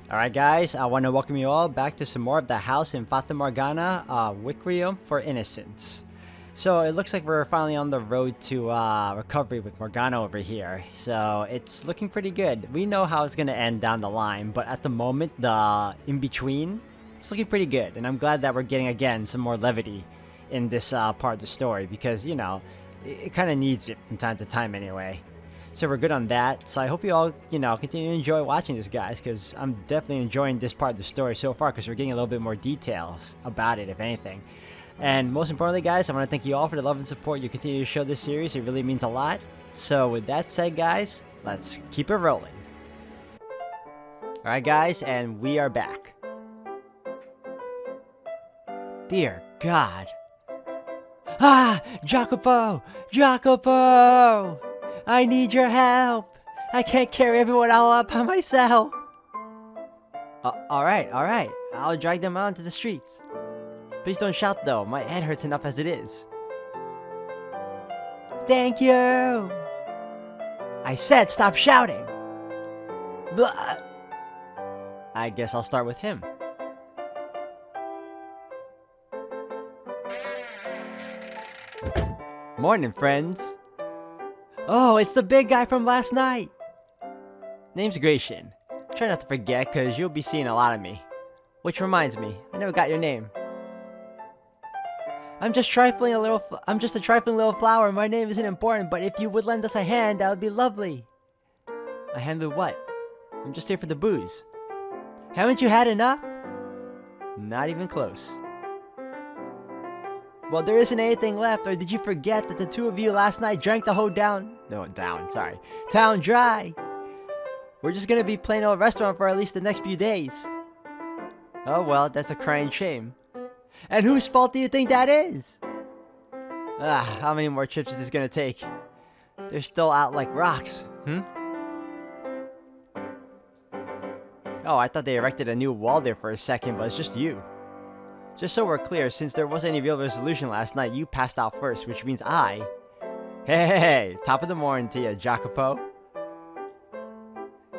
Alright guys, I want to welcome you all back to some more of the house in Fata Morgana, Requiem for Innocence. So it looks like we're finally on the road to recovery with Morgana over here. So it's looking pretty good. We know how it's going to end down the line, but at the moment, the in-between, it's looking pretty good. And I'm glad that we're getting, again, some more levity in this part of the story because, you know, it kind of needs it from time to time anyway. So we're good on that. So I hope you all, continue to enjoy watching this, guys, because I'm definitely enjoying this part of the story so far because we're getting a little bit more details about it, if anything. And most importantly, guys, I want to thank you all for the love and support you continue to show this series. It really means a lot. So with that said, guys, let's keep it rolling. Alright, guys, and we are back. Dear God. Ah! Jacopo! Jacopo! I need your help! I can't carry everyone all up by myself! Alright. I'll drag them out into the streets. Please don't shout though, my head hurts enough as it is. Thank you! I said stop shouting! Blah. I guess I'll start with him. Morning, friends! Oh, it's the big guy from last night! Name's Gratian. Try not to forget, cause you'll be seeing a lot of me. Which reminds me, I never got your name. I'm just a trifling little flower. My name isn't important, but if you would lend us a hand, that would be lovely. A hand with what? I'm just here for the booze. Haven't you had enough? Not even close. Well, there isn't anything left, or did you forget that the two of you last night drank the whole town dry? We're just gonna be playing a restaurant for at least the next few days. Oh well, that's a crying shame. And whose fault do you think that is? How many more trips is this gonna take? They're still out like rocks, Oh, I thought they erected a new wall there for a second, but it's just you. Just so we're clear, since there wasn't any real resolution last night, you passed out first, which means Hey, top of the morning to you, Jacopo.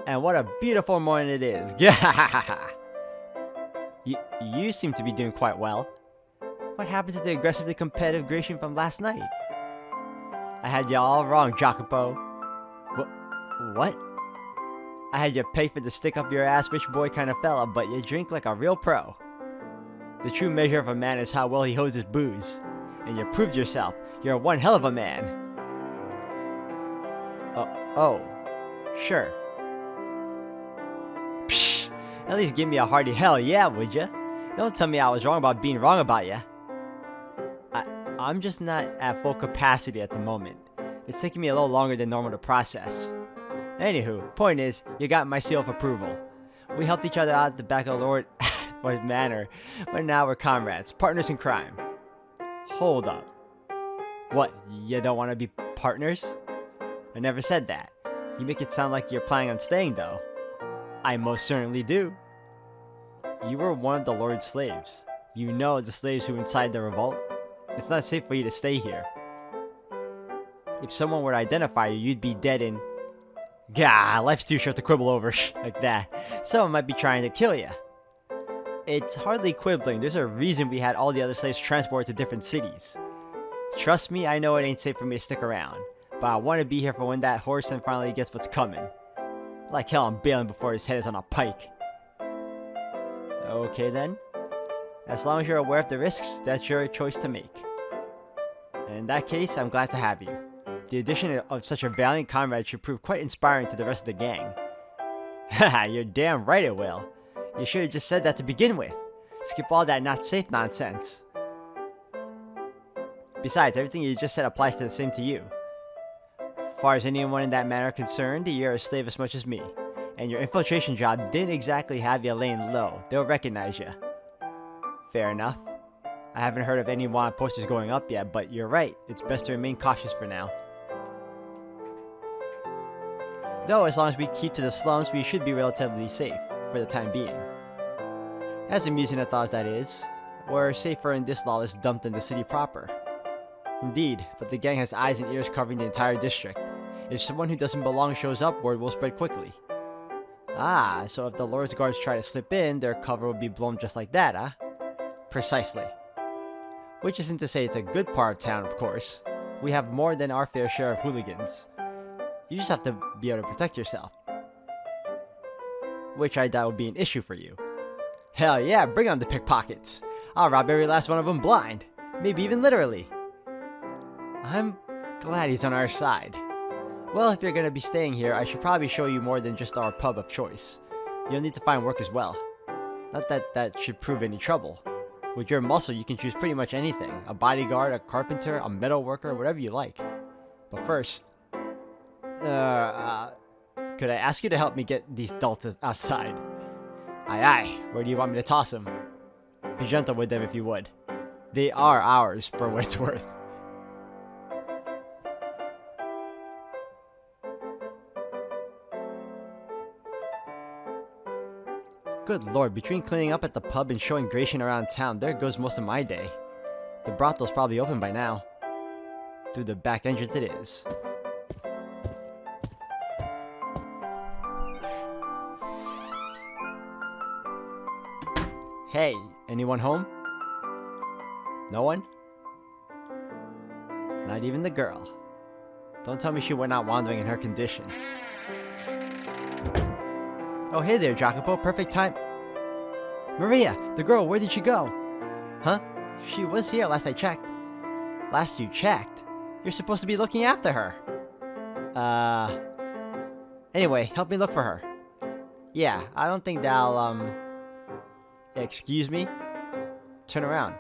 And what a beautiful morning it is. You seem to be doing quite well. What happened to the aggressively competitive Gratian from last night? I had you all wrong, Jacopo. What? I had you pay for the stick up your ass rich boy kind of fella, but you drink like a real pro. The true measure of a man is how well he holds his booze. And you proved yourself. You're one hell of a man. Oh. Sure. Psh, at least give me a hearty hell yeah, would ya? Don't tell me I was wrong about being wrong about ya. I'm just not at full capacity at the moment. It's taking me a little longer than normal to process. Anywho, point is, you got my seal of approval. We helped each other out at the back of the Lord manor, but now we're comrades, partners in crime. Hold up. What, you don't want to be partners? I never said that. You make it sound like you're planning on staying though. I most certainly do. You were one of the Lord's slaves. You know the slaves who incited the revolt. It's not safe for you to stay here. If someone were to identify you, you'd be dead in... Gah, life's too short to quibble over like that. Someone might be trying to kill you. It's hardly quibbling. There's a reason we had all the other slaves transported to different cities. Trust me, I know it ain't safe for me to stick around, but I want to be here for when that horse finally gets what's coming. Like hell, I'm bailing before his head is on a pike. Okay then. As long as you're aware of the risks, that's your choice to make. And in that case, I'm glad to have you. The addition of such a valiant comrade should prove quite inspiring to the rest of the gang. Haha, you're damn right it will. You should have just said that to begin with. Skip all that not safe nonsense. Besides, everything you just said applies to the same to you. As far as anyone in that manner concerned, you're a slave as much as me. And your infiltration job didn't exactly have you laying low. They'll recognize you. Fair enough. I haven't heard of any wanted posters going up yet, but you're right. It's best to remain cautious for now. Though, as long as we keep to the slums, we should be relatively safe, for the time being. As amusing a thought as that is, we're safer in this lawless dump than the city proper. Indeed, but the gang has eyes and ears covering the entire district. If someone who doesn't belong shows up, word will spread quickly. Ah, so if the Lord's guards try to slip in, their cover will be blown just like that, huh? Precisely. Which isn't to say it's a good part of town, of course. We have more than our fair share of hooligans. You just have to be able to protect yourself. Which I doubt would be an issue for you. Hell yeah, bring on the pickpockets. I'll rob every last one of them blind. Maybe even literally. I'm glad he's on our side. Well, if you're gonna be staying here, I should probably show you more than just our pub of choice. You'll need to find work as well. Not that that should prove any trouble. With your muscle, you can choose pretty much anything. A bodyguard, a carpenter, a metal worker, whatever you like. But first, could I ask you to help me get these dolts outside? Aye aye, where do you want me to toss them? Be gentle with them if you would. They are ours for what it's worth. Good lord, between cleaning up at the pub and showing Gratian around town, there goes most of my day. The brothel's probably open by now. Through the back entrance it is. Hey, anyone home? No one? Not even the girl. Don't tell me she went out wandering in her condition. Oh, hey there, Jacopo. Perfect time. Maria, the girl, where did she go? Huh? She was here last I checked. Last you checked? You're supposed to be looking after her. Anyway, help me look for her. Yeah, I don't think that'll, Excuse me? Turn around.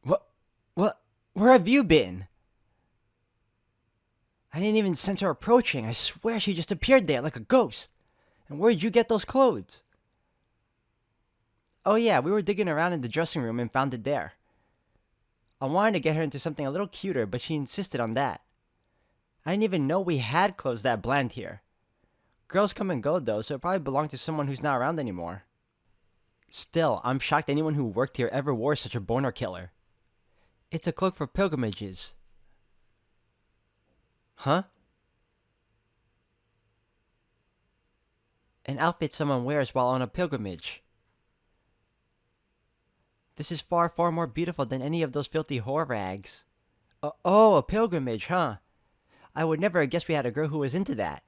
What? Where have you been? I didn't even sense her approaching. I swear she just appeared there like a ghost. And where'd you get those clothes? Oh yeah, we were digging around in the dressing room and found it there. I wanted to get her into something a little cuter, but she insisted on that. I didn't even know we had clothes that bland here. Girls come and go though, so it probably belonged to someone who's not around anymore. Still, I'm shocked anyone who worked here ever wore such a boner killer. It's a cloak for pilgrimages. Huh? An outfit someone wears while on a pilgrimage. This is far, far more beautiful than any of those filthy whore rags. Oh, a pilgrimage, huh? I would never have guessed we had a girl who was into that.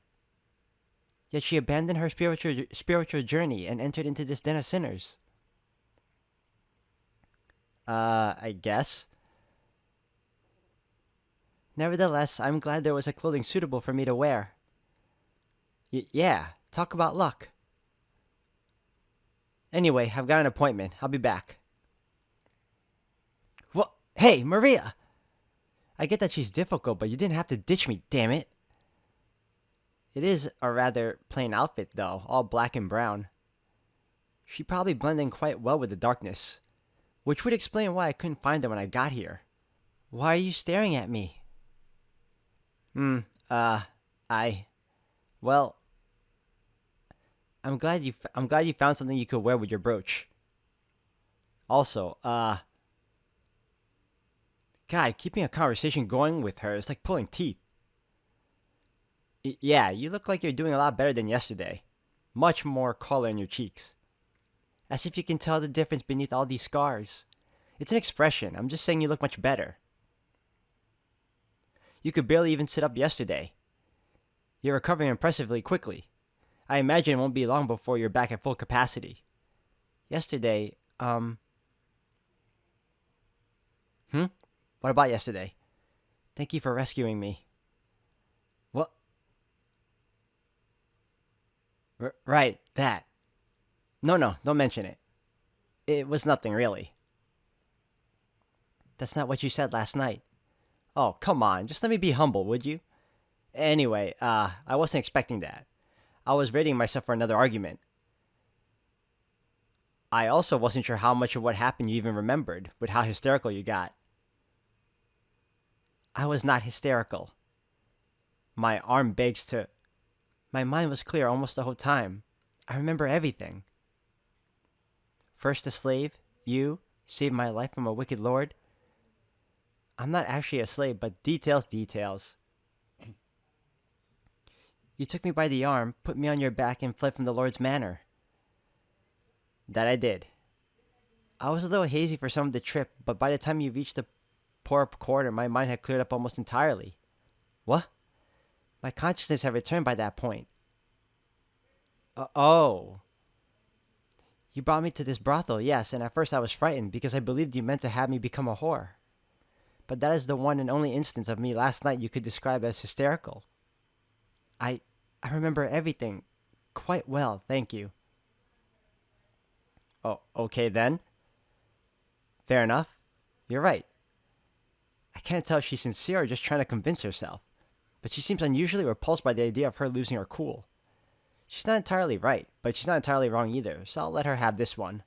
Yet she abandoned her spiritual journey and entered into this den of sinners. I guess. Nevertheless, I'm glad there was a clothing suitable for me to wear. Yeah, talk about luck. Anyway, I've got an appointment. I'll be back. What? Hey, Maria! I get that she's difficult, but you didn't have to ditch me, damn it. It is a rather plain outfit, though, all black and brown. She probably blended in quite well with the darkness, which would explain why I couldn't find her when I got here. Why are you staring at me? Well, I'm glad you found something you could wear with your brooch. Also, God, keeping a conversation going with her is like pulling teeth. Yeah, you look like you're doing a lot better than yesterday. Much more color in your cheeks. As if you can tell the difference beneath all these scars. It's an expression. I'm just saying you look much better. You could barely even sit up yesterday. You're recovering impressively quickly. I imagine it won't be long before you're back at full capacity. Yesterday, What about yesterday? Thank you for rescuing me. What? Right, that. No, don't mention it. It was nothing, really. That's not what you said last night. Oh, come on, just let me be humble, would you? Anyway, I wasn't expecting that. I was rating myself for another argument. I also wasn't sure how much of what happened you even remembered, with how hysterical you got. I was not hysterical. My arm begs to... My mind was clear almost the whole time. I remember everything. First a slave, you saved my life from a wicked lord. I'm not actually a slave, but details. You took me by the arm, put me on your back, and fled from the Lord's manor. That I did. I was a little hazy for some of the trip, but by the time you reached the poor quarter, my mind had cleared up almost entirely. What? My consciousness had returned by that point. Oh. You brought me to this brothel, yes, and at first I was frightened because I believed you meant to have me become a whore. But that is the one and only instance of me last night you could describe as hysterical. I remember everything quite well, thank you. Oh, okay then. Fair enough. You're right. I can't tell if she's sincere or just trying to convince herself, but she seems unusually repulsed by the idea of her losing her cool. She's not entirely right, but she's not entirely wrong either, so I'll let her have this one.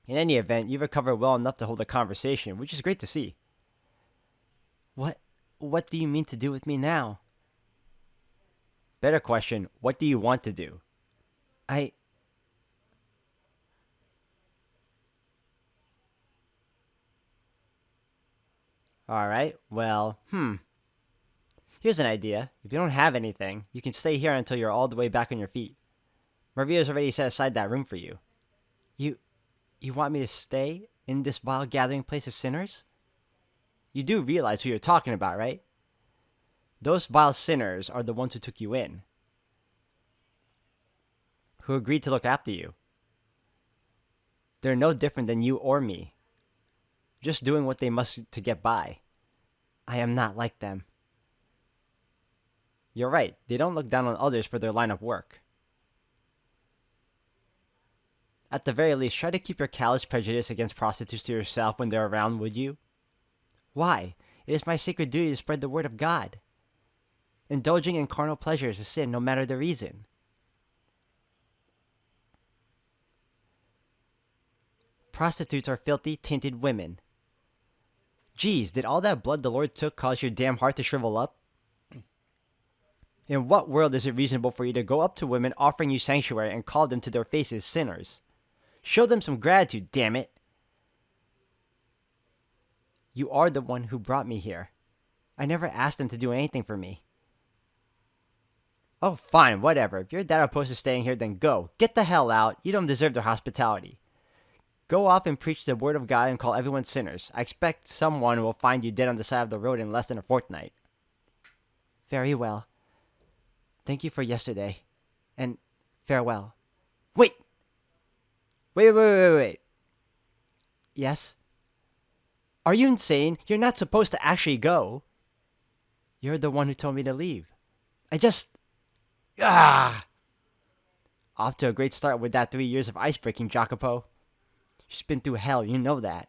In any event, you've recovered well enough to hold a conversation, which is great to see. What do you mean to do with me now? Better question, what do you want to do? Alright, well, Here's an idea. If you don't have anything, you can stay here until you're all the way back on your feet. Maria's already set aside that room for you. You want me to stay in this vile gathering place of sinners? You do realize who you're talking about, right? Those vile sinners are the ones who took you in, who agreed to look after you. They're no different than you or me, just doing what they must to get by. I am not like them. You're right, they don't look down on others for their line of work. At the very least, try to keep your callous prejudice against prostitutes to yourself when they're around, would you? Why? It is my sacred duty to spread the word of God. Indulging in carnal pleasure is a sin, no matter the reason. Prostitutes are filthy, tainted women. Geez, did all that blood the Lord took cause your damn heart to shrivel up? In what world is it reasonable for you to go up to women offering you sanctuary and call them to their faces sinners? Show them some gratitude, damn it! You are the one who brought me here. I never asked them to do anything for me. Oh, fine, whatever. If you're that opposed to staying here, then go. Get the hell out. You don't deserve their hospitality. Go off and preach the word of God and call everyone sinners. I expect someone will find you dead on the side of the road in less than a fortnight. Very well. Thank you for yesterday. And farewell. Wait! Wait. Yes? Are you insane? You're not supposed to actually go. You're the one who told me to leave. Off to a great start with that 3 years of ice-breaking, Jacopo. She's been through hell, you know that.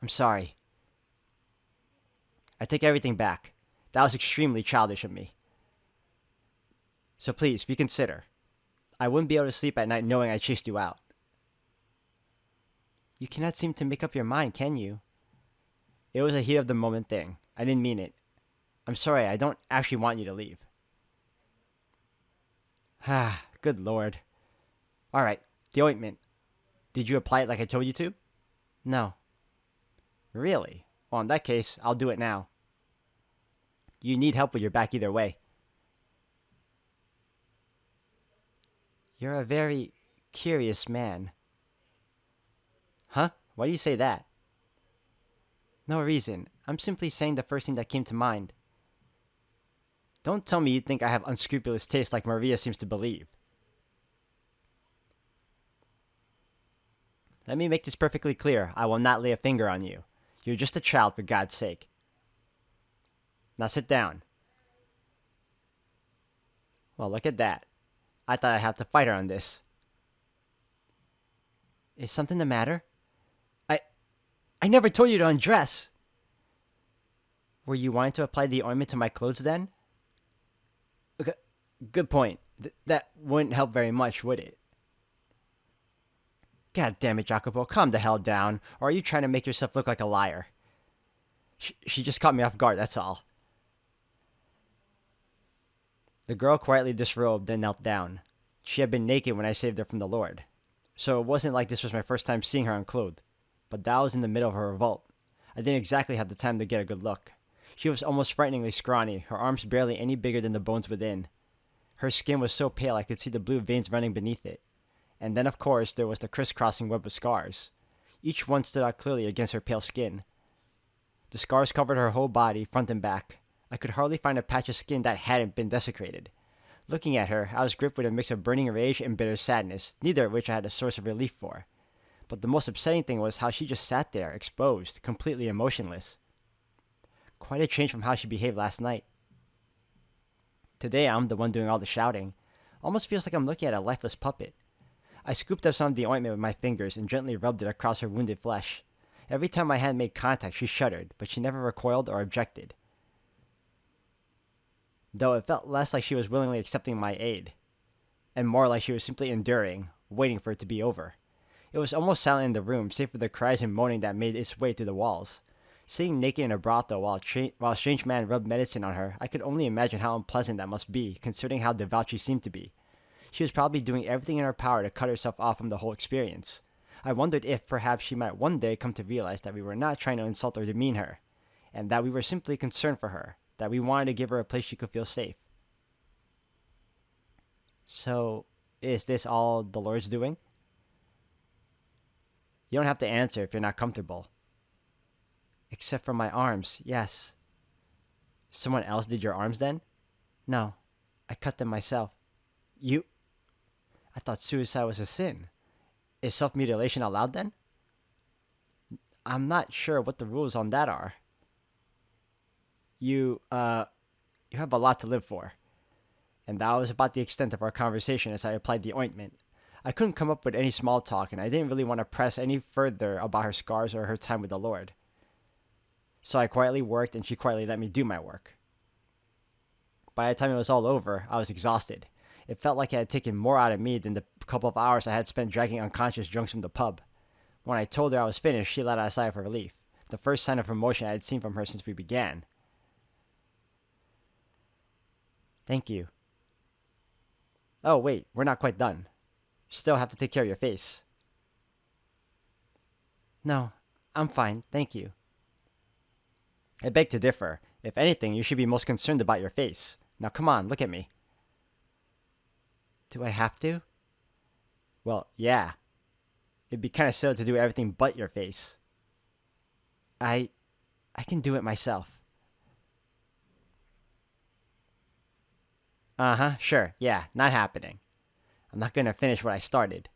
I'm sorry. I take everything back. That was extremely childish of me. So please, reconsider. I wouldn't be able to sleep at night knowing I chased you out. You cannot seem to make up your mind, can you? It was a heat of the moment thing. I didn't mean it. I'm sorry, I don't actually want you to leave. Good lord. Alright, the ointment. Did you apply it like I told you to? No. Really? Well, in that case, I'll do it now. You need help with your back either way. You're a very curious man. Huh? Why do you say that? No reason. I'm simply saying the first thing that came to mind. Don't tell me you think I have unscrupulous taste like Maria seems to believe. Let me make this perfectly clear. I will not lay a finger on you. You're just a child, for God's sake. Now sit down. Well, look at that. I thought I'd have to fight her on this. Is something the matter? I never told you to undress. Were you wanting to apply the ointment to my clothes then? Okay, good point. That wouldn't help very much, would it? God damn it, Jacopo, calm the hell down. Or are you trying to make yourself look like a liar? She just caught me off guard, that's all. The girl quietly disrobed, then knelt down. She had been naked when I saved her from the Lord. So it wasn't like this was my first time seeing her unclothed. But that was in the middle of her revolt. I didn't exactly have the time to get a good look. She was almost frighteningly scrawny, her arms barely any bigger than the bones within. Her skin was so pale I could see the blue veins running beneath it. And then, of course, there was the crisscrossing web of scars. Each one stood out clearly against her pale skin. The scars covered her whole body, front and back. I could hardly find a patch of skin that hadn't been desecrated. Looking at her, I was gripped with a mix of burning rage and bitter sadness, neither of which I had a source of relief for. But the most upsetting thing was how she just sat there, exposed, completely emotionless. Quite a change from how she behaved last night. Today, I'm the one doing all the shouting. Almost feels like I'm looking at a lifeless puppet. I scooped up some of the ointment with my fingers and gently rubbed it across her wounded flesh. Every time my hand made contact, she shuddered, but she never recoiled or objected. Though it felt less like she was willingly accepting my aid, and more like she was simply enduring, waiting for it to be over. It was almost silent in the room, save for the cries and moaning that made its way through the walls. Sitting naked in a brothel while a strange man rubbed medicine on her, I could only imagine how unpleasant that must be, considering how devout she seemed to be. She was probably doing everything in her power to cut herself off from the whole experience. I wondered if perhaps she might one day come to realize that we were not trying to insult or demean her, and that we were simply concerned for her, that we wanted to give her a place she could feel safe. So, is this all the Lord's doing? You don't have to answer if you're not comfortable. Except for my arms, yes. Someone else did your arms then? No, I cut them myself. You? I thought suicide was a sin. Is self-mutilation allowed then? I'm not sure what the rules on that are. You have a lot to live for. And that was about the extent of our conversation as I applied the ointment. I couldn't come up with any small talk, and I didn't really want to press any further about her scars or her time with the Lord. So I quietly worked, and she quietly let me do my work. By the time it was all over, I was exhausted. It felt like it had taken more out of me than the couple of hours I had spent dragging unconscious drunks from the pub. When I told her I was finished, she let out a sigh of relief, the first sign of emotion I had seen from her since we began. Thank you. Oh, wait, we're not quite done. Still have to take care of your face. No, I'm fine, thank you. I beg to differ. If anything, you should be most concerned about your face. Now come on, look at me. Do I have to? Well, yeah. It'd be kind of silly to do everything but your face. I can do it myself. Uh-huh, sure, yeah, not happening. I'm not gonna finish what I started.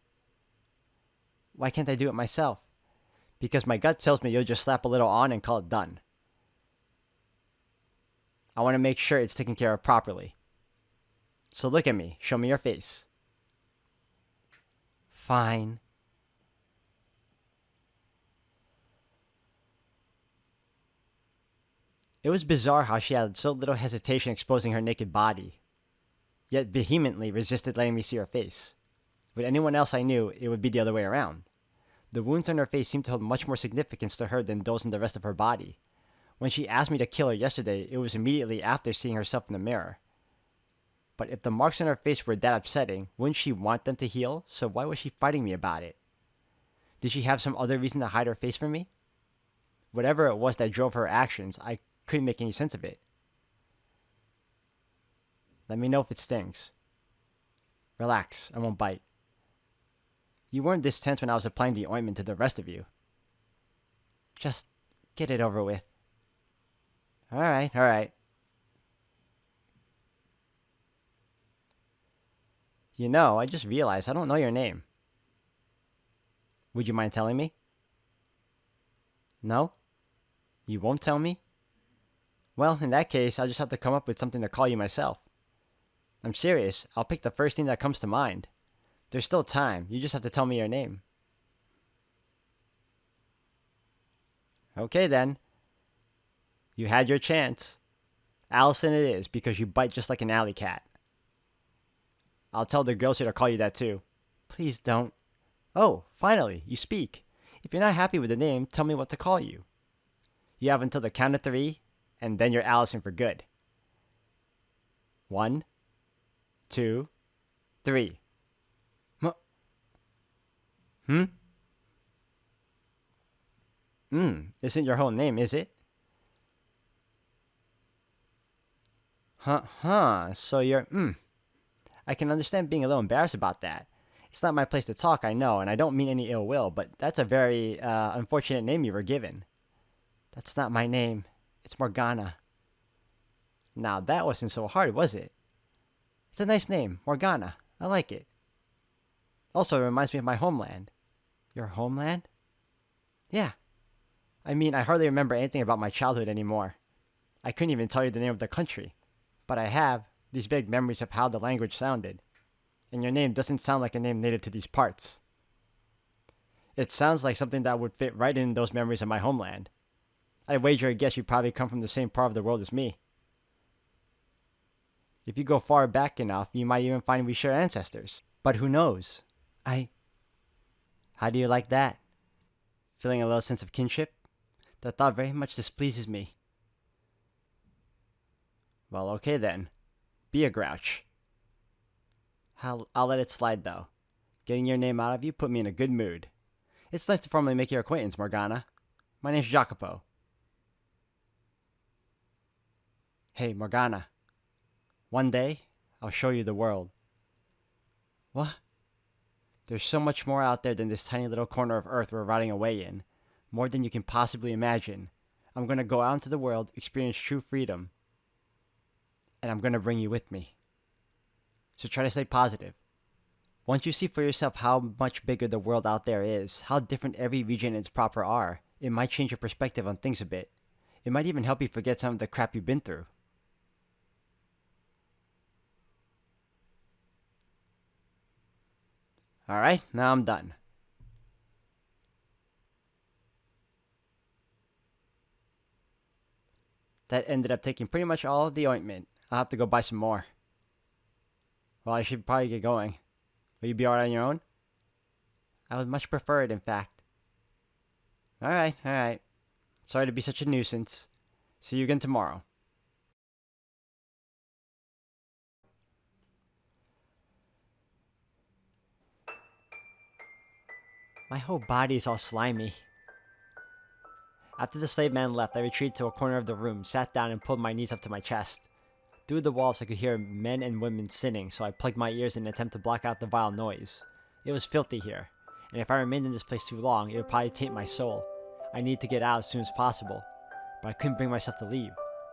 Why can't I do it myself? Because my gut tells me you'll just slap a little on and call it done. I want to make sure it's taken care of properly. So look at me, show me your face. Fine. It was bizarre how she had so little hesitation exposing her naked body, yet vehemently resisted letting me see her face. With anyone else I knew, it would be the other way around. The wounds on her face seemed to hold much more significance to her than those in the rest of her body. When she asked me to kill her yesterday, it was immediately after seeing herself in the mirror. But if the marks on her face were that upsetting, wouldn't she want them to heal? So why was she fighting me about it? Did she have some other reason to hide her face from me? Whatever it was that drove her actions, I couldn't make any sense of it. Let me know if it stings. Relax, I won't bite. You weren't this tense when I was applying the ointment to the rest of you. Just get it over with. Alright. You know, I just realized I don't know your name. Would you mind telling me? No? You won't tell me? Well, in that case, I'll just have to come up with something to call you myself. I'm serious. I'll pick the first thing that comes to mind. There's still time. You just have to tell me your name. Okay, then. You had your chance. Allison it is, because you bite just like an alley cat. I'll tell the girls here to call you that too. Please don't. Oh, finally, you speak. If you're not happy with the name, tell me what to call you. You have until the count of 3, and then you're Allison for good. 1, 2, 3. Isn't your whole name, is it? So you're, I can understand being a little embarrassed about that. It's not my place to talk, I know, and I don't mean any ill will, but that's a very, unfortunate name you were given. That's not my name. It's Morgana. Now, that wasn't so hard, was it? It's a nice name, Morgana. I like it. Also, it reminds me of my homeland. Your homeland? Yeah. I mean, I hardly remember anything about my childhood anymore. I couldn't even tell you the name of the country. But I have these vague memories of how the language sounded. And your name doesn't sound like a name native to these parts. It sounds like something that would fit right in those memories of my homeland. I'd wager a guess you probably come from the same part of the world as me. If you go far back enough, you might even find we share ancestors. But who knows? How do you like that? Feeling a little sense of kinship? The thought very much displeases me. Well, okay then. Be a grouch. I'll let it slide, though. Getting your name out of you put me in a good mood. It's nice to formally make your acquaintance, Morgana. My name's Jacopo. Hey, Morgana. One day, I'll show you the world. What? There's so much more out there than this tiny little corner of Earth we're rotting away in. More than you can possibly imagine. I'm gonna go out into the world, experience true freedom. And I'm gonna bring you with me. So try to stay positive. Once you see for yourself how much bigger the world out there is, how different every region and its proper are, it might change your perspective on things a bit. It might even help you forget some of the crap you've been through. Alright, now I'm done. That ended up taking pretty much all of the ointment. I'll have to go buy some more. Well, I should probably get going. Will you be alright on your own? I would much prefer it, in fact. Alright. Sorry to be such a nuisance. See you again tomorrow. My whole body is all slimy. After the slave man left, I retreated to a corner of the room, sat down, and pulled my knees up to my chest. Through the walls, I could hear men and women sinning, so I plugged my ears in an attempt to block out the vile noise. It was filthy here, and if I remained in this place too long, it would probably taint my soul. I needed to get out as soon as possible, but I couldn't bring myself to leave.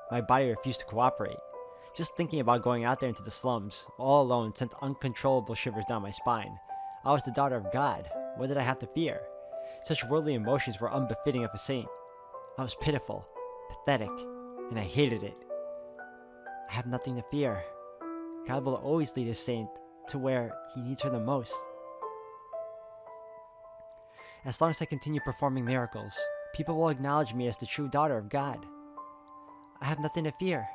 My body refused to cooperate. Just thinking about going out there into the slums, all alone, sent uncontrollable shivers down my spine. I was the daughter of God. What did I have to fear? Such worldly emotions were unbefitting of a saint. I was pitiful, pathetic, and I hated it. I have nothing to fear. God will always lead his saint to where he needs her the most. As long as I continue performing miracles, people will acknowledge me as the true daughter of God. I have nothing to fear.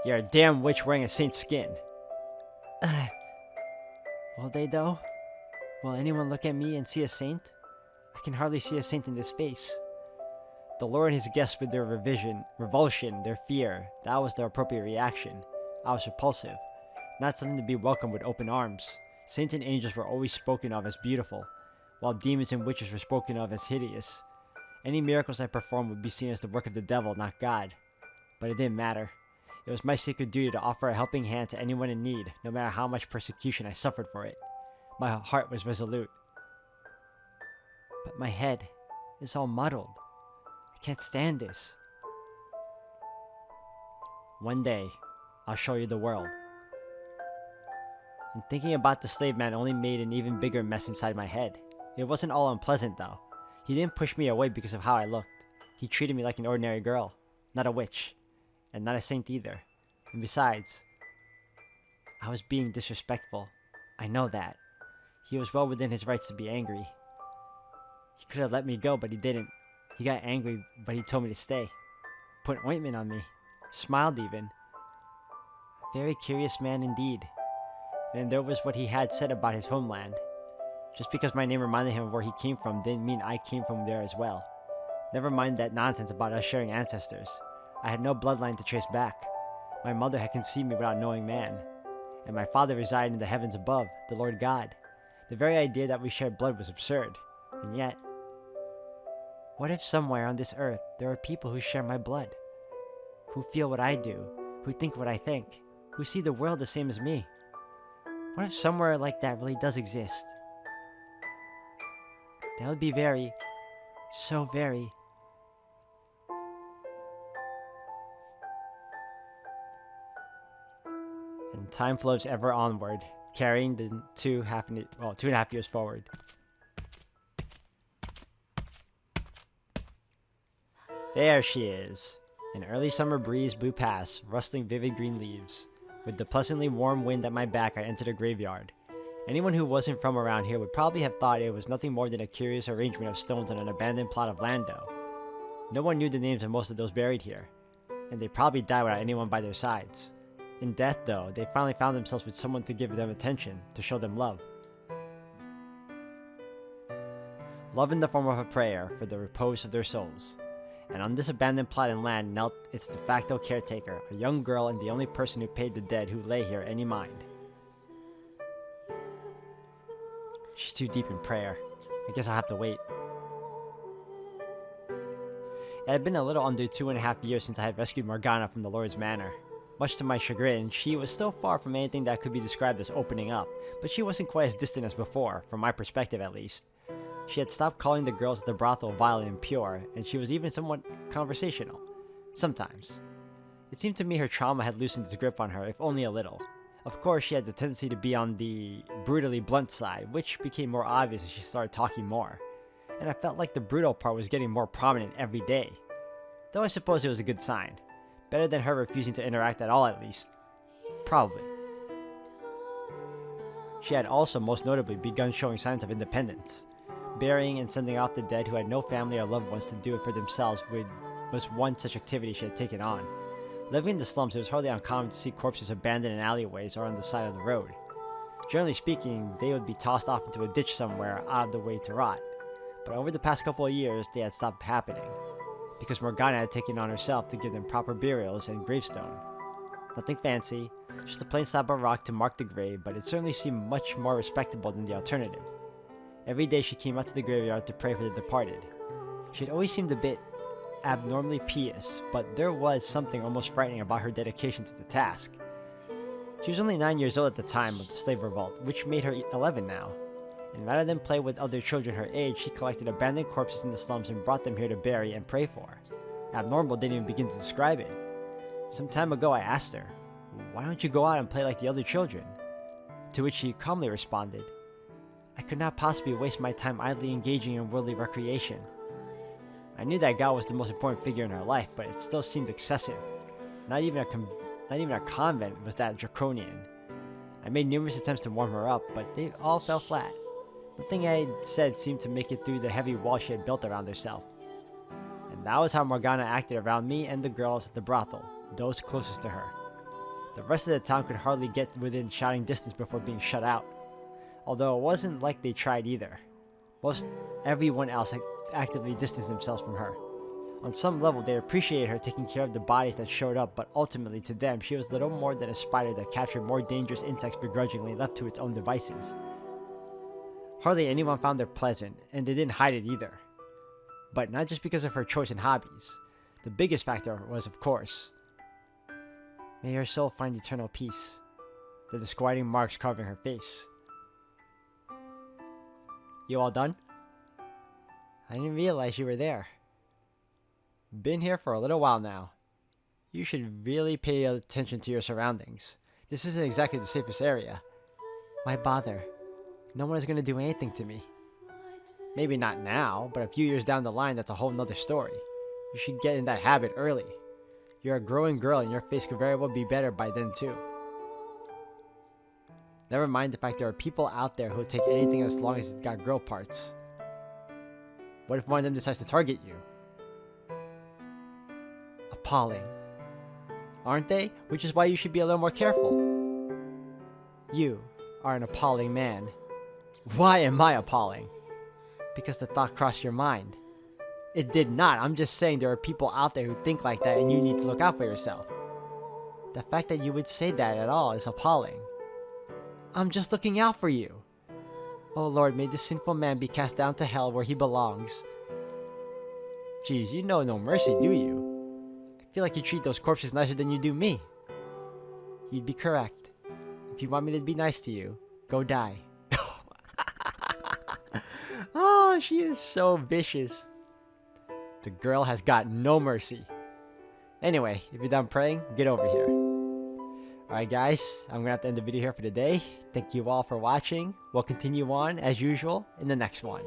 You're a damn witch wearing a saint's skin. Will they though? Will anyone look at me and see a saint? I can hardly see a saint in this face. The Lord and his guests with their revulsion, their fear, that was the appropriate reaction. I was repulsive, not something to be welcomed with open arms. Saints and angels were always spoken of as beautiful, while demons and witches were spoken of as hideous. Any miracles I performed would be seen as the work of the devil, not God. But it didn't matter. It was my sacred duty to offer a helping hand to anyone in need, no matter how much persecution I suffered for it. My heart was resolute. But my head is all muddled. I can't stand this. One day, I'll show you the world. And thinking about the slave man only made an even bigger mess inside my head. It wasn't all unpleasant, though. He didn't push me away because of how I looked. He treated me like an ordinary girl, not a witch, and not a saint either. And besides, I was being disrespectful. I know that. He was well within his rights to be angry. He could have let me go, but he didn't. He got angry, but he told me to stay. Put ointment on me. Smiled even. A very curious man indeed. And there was what he had said about his homeland. Just because my name reminded him of where he came from didn't mean I came from there as well. Never mind that nonsense about us sharing ancestors. I had no bloodline to trace back. My mother had conceived me without knowing man. And my father resided in the heavens above, the Lord God. The very idea that we shared blood was absurd. And yet, what if somewhere on this earth there are people who share my blood? Who feel what I do, who think what I think, who see the world the same as me. What if somewhere like that really does exist? That would be very, so very... And time flows ever onward, carrying the 2.5 years forward. There she is. An early summer breeze blew past, rustling vivid green leaves. With the pleasantly warm wind at my back, I entered a graveyard. Anyone who wasn't from around here would probably have thought it was nothing more than a curious arrangement of stones on an abandoned plot of land, though. No one knew the names of most of those buried here, and they probably died without anyone by their sides. In death, though, they finally found themselves with someone to give them attention, to show them love. Love in the form of a prayer for the repose of their souls. And on this abandoned plot and land knelt its de facto caretaker, a young girl and the only person who paid the dead who lay here any mind. She's too deep in prayer. I guess I'll have to wait. It had been a little under 2.5 years since I had rescued Morgana from the Lord's Manor. Much to my chagrin, she was still far from anything that could be described as opening up, but she wasn't quite as distant as before, from my perspective at least. She had stopped calling the girls at the brothel vile and impure, and she was even somewhat conversational. Sometimes. It seemed to me her trauma had loosened its grip on her, if only a little. Of course, she had the tendency to be on the brutally blunt side, which became more obvious as she started talking more. And I felt like the brutal part was getting more prominent every day. Though I suppose it was a good sign. Better than her refusing to interact at all, at least. Probably. She had also, most notably, begun showing signs of independence. Burying and sending off the dead who had no family or loved ones to do it for themselves was one such activity she had taken on. Living in the slums, it was hardly uncommon to see corpses abandoned in alleyways or on the side of the road. Generally speaking, they would be tossed off into a ditch somewhere out of the way to rot. But over the past couple of years, they had stopped happening, because Morgana had taken on herself to give them proper burials and gravestone. Nothing fancy, just a plain slab of rock to mark the grave, but it certainly seemed much more respectable than the alternative. Every day she came out to the graveyard to pray for the departed. She had always seemed a bit abnormally pious, but there was something almost frightening about her dedication to the task. She was only 9 years old at the time of the slave revolt, which made her 11 now. And rather than play with other children her age, she collected abandoned corpses in the slums and brought them here to bury and pray for. Abnormal didn't even begin to describe it. Some time ago I asked her, "Why don't you go out and play like the other children?" To which she calmly responded, "I could not possibly waste my time idly engaging in worldly recreation." I knew that God was the most important figure in her life, but it still seemed excessive. Not even a convent was that draconian. I made numerous attempts to warm her up, but they all fell flat. Nothing I had said seemed to make it through the heavy wall she had built around herself. And that was how Morgana acted around me and the girls at the brothel, those closest to her. The rest of the town could hardly get within shouting distance before being shut out. Although it wasn't like they tried either. Most everyone else actively distanced themselves from her. On some level, they appreciated her taking care of the bodies that showed up, but ultimately to them, she was little more than a spider that captured more dangerous insects begrudgingly left to its own devices. Hardly anyone found her pleasant, and they didn't hide it either. But not just because of her choice in hobbies. The biggest factor was, of course, "May her soul find eternal peace," the disquieting marks carving her face. "You all done?" "I didn't realize you were there." "Been here for a little while now. You should really pay attention to your surroundings. This isn't exactly the safest area." "Why bother? No one is going to do anything to me." "Maybe not now, but a few years down the line, that's a whole nother story. You should get in that habit early. You're a growing girl and your face could very well be better by then too. Never mind the fact there are people out there who'll take anything as long as it's got girl parts. What if one of them decides to target you?" "Appalling. Aren't they? Which is why you should be a little more careful." "You are an appalling man." "Why am I appalling?" "Because the thought crossed your mind." "It did not. I'm just saying there are people out there who think like that and you need to look out for yourself." "The fact that you would say that at all is appalling." "I'm just looking out for you." "Oh Lord, may this sinful man be cast down to hell where he belongs." "Geez, you know no mercy, do you? I feel like you treat those corpses nicer than you do me." you'd be correct. If you want me to be nice to you, go die. Oh, she is so vicious. The girl has got no mercy. Anyway, if you're done praying, get over here. Alright guys, I'm gonna have to end the video here for today. Thank you all for watching. We'll continue on, as usual, in the next one.